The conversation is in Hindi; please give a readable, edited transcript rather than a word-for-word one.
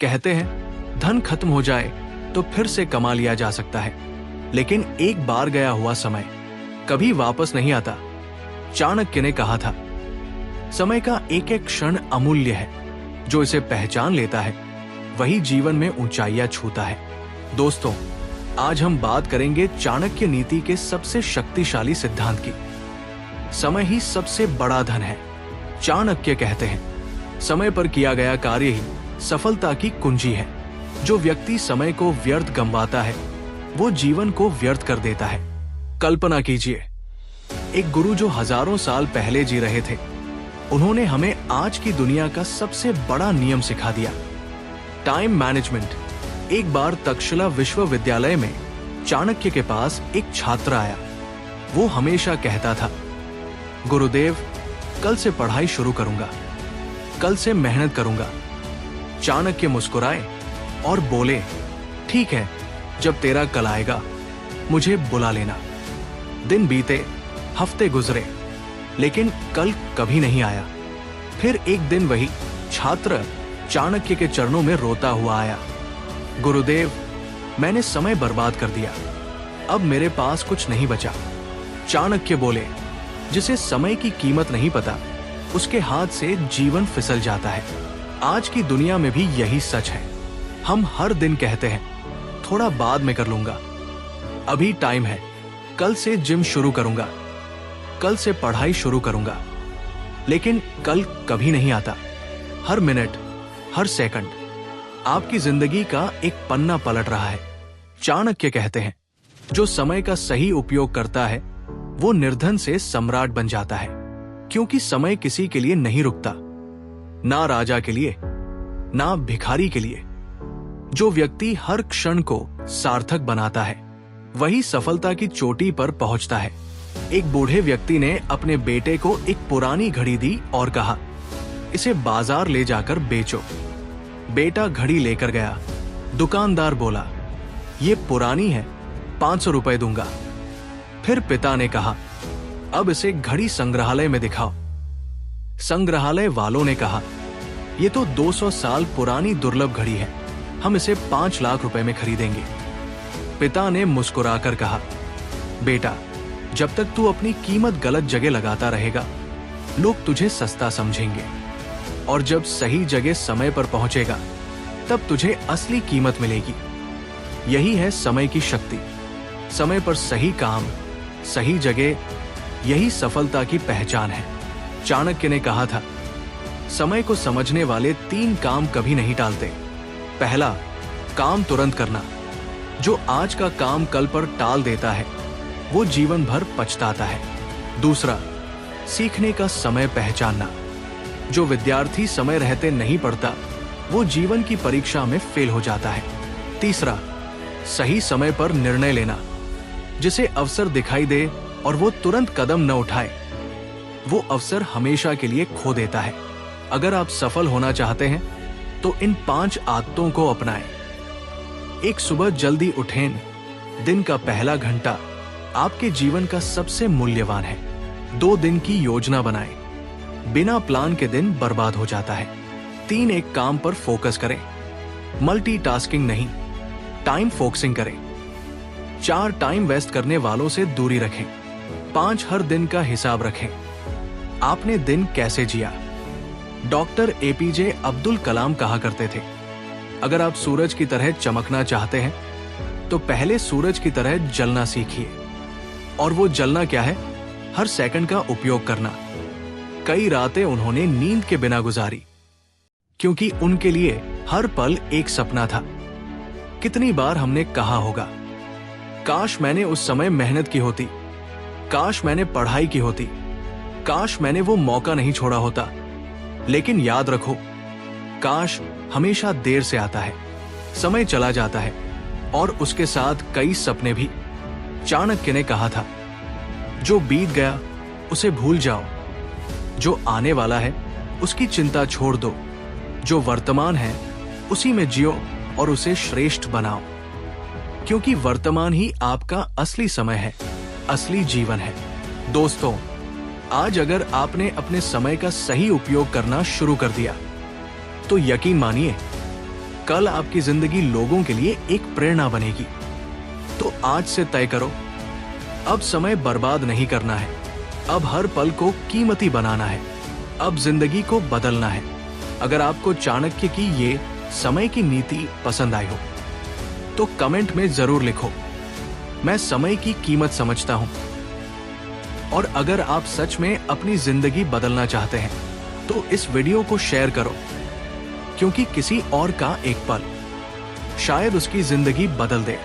कहते हैं धन खत्म हो जाए तो फिर से कमा लिया जा सकता है, लेकिन एक बार गया हुआ समय कभी वापस नहीं आता। चाणक्य ने कहा था, समय का एक एक क्षण अमूल्य है, जो इसे पहचान लेता है वही जीवन में ऊंचाइयां छूता है। दोस्तों, आज हम बात करेंगे चाणक्य नीति के सबसे शक्तिशाली सिद्धांत की। समय ही सबसे बड़ा धन है। चाणक्य कहते हैं, समय पर किया गया कार्य ही सफलता की कुंजी है। जो व्यक्ति समय को व्यर्थ गंवाता है वो जीवन को व्यर्थ कर देता है। कल्पना कीजिए, एक गुरु जो हजारों साल पहले जी रहे थे, उन्होंने हमें आज की दुनिया का सबसे बड़ा नियम सिखा दिया, टाइम मैनेजमेंट। एक बार तक्षशिला विश्वविद्यालय में चाणक्य के पास एक छात्र आया। वो हमेशा कहता था, गुरुदेव, कल से पढ़ाई शुरू करूंगा, कल से मेहनत करूंगा। चाणक्य मुस्कुराए और बोले, ठीक है, जब तेरा कल आएगा मुझे बुला लेना। दिन बीते, हफ्ते गुजरे, लेकिन कल कभी नहीं आया। फिर एक दिन वही छात्र चाणक्य के चरणों में रोता हुआ आया, गुरुदेव, मैंने समय बर्बाद कर दिया, अब मेरे पास कुछ नहीं बचा। चाणक्य बोले, जिसे समय की कीमत नहीं पता, उसके हाथ से जीवन फिसल जाता है। आज की दुनिया में भी यही सच है। हम हर दिन कहते हैं, थोड़ा बाद में कर लूंगा, अभी टाइम है, कल से जिम शुरू करूंगा, कल से पढ़ाई शुरू करूंगा, लेकिन कल कभी नहीं आता। हर मिनट, हर सेकंड आपकी जिंदगी का एक पन्ना पलट रहा है। चाणक्य कहते हैं, जो समय का सही उपयोग करता है वो निर्धन से सम्राट बन जाता है, क्योंकि समय किसी के लिए नहीं रुकता, ना राजा के लिए, ना भिखारी के लिए। जो व्यक्ति हर क्षण को सार्थक बनाता है वही सफलता की चोटी पर पहुंचता है। एक बूढ़े व्यक्ति ने अपने बेटे को एक पुरानी घड़ी दी और कहा, इसे बाजार ले जाकर बेचो। बेटा घड़ी लेकर गया। दुकानदार बोला, ये पुरानी है, 500 रुपए दूंगा। फिर पिता ने कहा, अब इसे घड़ी संग्रहालय में दिखाओ। संग्रहालय वालों ने कहा, ये तो 200 साल पुरानी दुर्लभ घड़ी है, हम इसे 5 लाख रुपए में खरीदेंगे। पिता ने मुस्कुराकर कहा, बेटा, जब तक तू अपनी कीमत गलत जगह लगाता रहेगा, लोग तुझे सस्ता समझेंगे, और जब सही जगह समय पर पहुंचेगा तब तुझे असली कीमत मिलेगी। यही है समय की शक्ति। समय पर सही काम, सही जगह, यही सफलता की पहचान है। चाणक्य ने कहा था, समय को समझने वाले 3 काम कभी नहीं टालते। पहला, काम तुरंत करना। जो आज का काम कल पर टाल देता है वो जीवन भर पछताता है। दूसरा, सीखने का समय पहचानना। जो विद्यार्थी समय रहते नहीं पढ़ता वो जीवन की परीक्षा में फेल हो जाता है। तीसरा, सही समय पर निर्णय लेना। जिसे अवसर दिखाई दे और वो तुरंत कदम न उठाए, वो अवसर हमेशा के लिए खो देता है। अगर आप सफल होना चाहते हैं तो इन 5 आदतों को अपनाएं। एक, सुबह जल्दी उठें। दिन का पहला घंटा आपके जीवन का सबसे मूल्यवान है। 2 दिन की योजना बनाएं। बिना प्लान के दिन बर्बाद हो जाता है। 3, एक काम पर फोकस करें। मल्टीटास्किंग नहीं, टाइम फोकसिंग करें। 4, टाइम वेस्ट करने वालों से दूरी रखें। 5, हर दिन का हिसाब रखें। आपने दिन कैसे जिया? डॉक्टर एपीजे अब्दुल कलाम कहा करते थे, अगर आप सूरज की तरह चमकना चाहते हैं तो पहले सूरज की तरह जलना सीखिए। और वो जलना क्या है? हर सेकंड का उपयोग करना। कई रातें उन्होंने नींद के बिना गुजारी, क्योंकि उनके लिए हर पल एक सपना था। कितनी बार हमने कहा होगा, काश मैंने उस समय मेहनत की होती, काश मैंने पढ़ाई की होती, काश मैंने वो मौका नहीं छोड़ा होता। लेकिन याद रखो, काश हमेशा देर से आता है। समय चला जाता है और उसके साथ कई सपने भी। चाणक्य ने कहा था, जो बीत गया उसे भूल जाओ, जो आने वाला है उसकी चिंता छोड़ दो, जो वर्तमान है उसी में जियो और उसे श्रेष्ठ बनाओ, क्योंकि वर्तमान ही आपका असली समय है, असली जीवन है। दोस्तों, आज अगर आपने अपने समय का सही उपयोग करना शुरू कर दिया तो यकीन मानिए, कल आपकी जिंदगी लोगों के लिए एक प्रेरणा बनेगी। तो आज से तय करो, अब समय बर्बाद नहीं करना है, अब हर पल को कीमती बनाना है, अब जिंदगी को बदलना है। अगर आपको चाणक्य की ये समय की नीति पसंद आई हो तो कमेंट में जरूर लिखो, मैं समय की कीमत समझता हूं। और अगर आप सच में अपनी जिंदगी बदलना चाहते हैं तो इस वीडियो को शेयर करो, क्योंकि किसी और का एक पल शायद उसकी जिंदगी बदल दे।